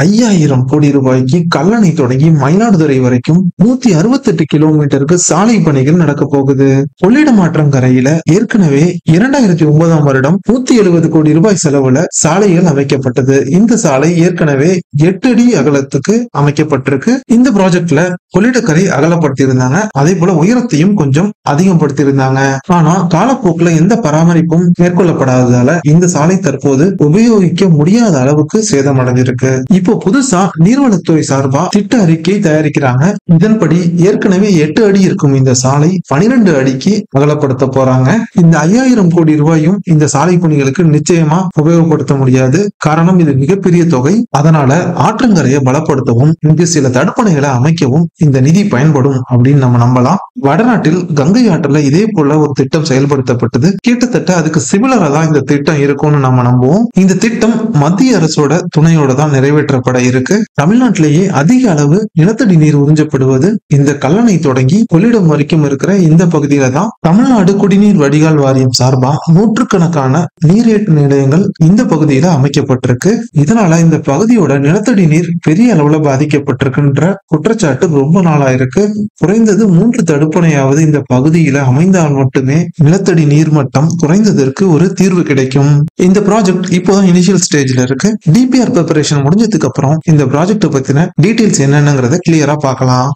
5000 கோடி ரூபாய்க்கு கல்லணை தொடங்கி மயிலாடுதுறை வரைக்கும் 168 கிலோமீட்டருக்கு சாலை பணிகள் நடக்க போகுது. கொள்ளிடம் ஆற்றங்கரையில ஏற்கனவே 2009ஆம் வருடம் 170 கோடி ரூபாய் செலவுல சாலைகள் அமைக்கப்பட்டது. இந்த சாலை ஏற்கனவே 8 அடி அகலத்துக்கு அமைக்கப்பட்டிருக்கு. இந்த ப்ராஜெக்ட்ல கொள்ளிடக்கரை அகலப்படுத்தியிருந்தாங்க, அதே போல உயரத்தையும் கொஞ்சம் அதிகப்படுத்தியிருந்தாங்க. ஆனா காலப்போக்குல எந்த பராமரிப்பும் மேற்கொள்ளப்படாததால இந்த சாலை தற்போது உபயோகிக்க முடியாத அளவுக்கு சேதமடைஞ்சிருக்கு. இப்போ புதுசா நீர்வளத்துறை சார்பா திட்ட அறிக்கை தயாரிக்கிறாங்க. இதன்படி ஏற்கனவே 8 அடி இருக்கும் இந்த சாலை 12 அடிக்கு அகலப்படுத்த போறாங்க. இந்த 5000 கோடி ரூபாயும் இந்த சாலை பணிகளுக்கு நிச்சயமா உபயோகப்படுத்த முடியாது. காரணம், இது மிகப்பெரிய தொகை. அதனால ஆற்றங்கரையை பலப்படுத்தவும் இங்கு சில தடுப்பணைகளை அமைக்கவும் இந்த நிதி பயன்படும் அப்படின்னு நம்ம நம்பலாம். வடநாட்டில் கங்கை ஆற்றுல இதே போல ஒரு திட்டம் செயல்படுத்தப்பட்டது. கிட்டத்தட்ட அதுக்கு சிமிலரா தான் இந்த திட்டம் இருக்கும்னு நம்ம நம்புவோம். இந்த திட்டம் மத்திய அரசோட துணையோட தான் நிறைவேற்றப்பட இருக்கு. தமிழ்நாட்டிலேயே அதிக அளவு நிலத்தடி நீர் உறிஞ்சப்படுவது இந்த கல்லணை தொடங்கி கொள்ளிடம் வரைக்கும் இருக்கிற இந்த பகுதியில தான். தமிழ்நாடு குடிநீர் வடிகால் வாரியம் சார்பா நூற்றுக்கணக்கான நீரேற்று நிலையங்கள் இந்த பகுதியில அமைக்கப்பட்டிருக்கு. இதனால இந்த பகுதியோட நிலத்தடி நீர் பெரிய அளவுல பாதிக்கப்பட்டிருக்குன்ற குற்றச்சாட்டு ரொம்ப நாளா இருக்கு. குறைந்தது 3 தடுப்பணையாவது இந்த பகுதியில அமைந்தால் மட்டுமே நிலத்தடி நீர் மட்டம் குறைந்ததற்கு ஒரு தீர்வு கிடைக்கும். இந்த ப்ராஜெக்ட் இப்போதான் இனிஷியல் ஸ்டேஜ்ல இருக்கு. டிபிஆர் ப்ரிப்பரேஷன் முடிஞ்சதுக்கு அப்புறம் இந்த ப்ராஜெக்ட் பத்தின டீடைல்ஸ் என்னங்கிறத கிளியரா பார்க்கலாம்.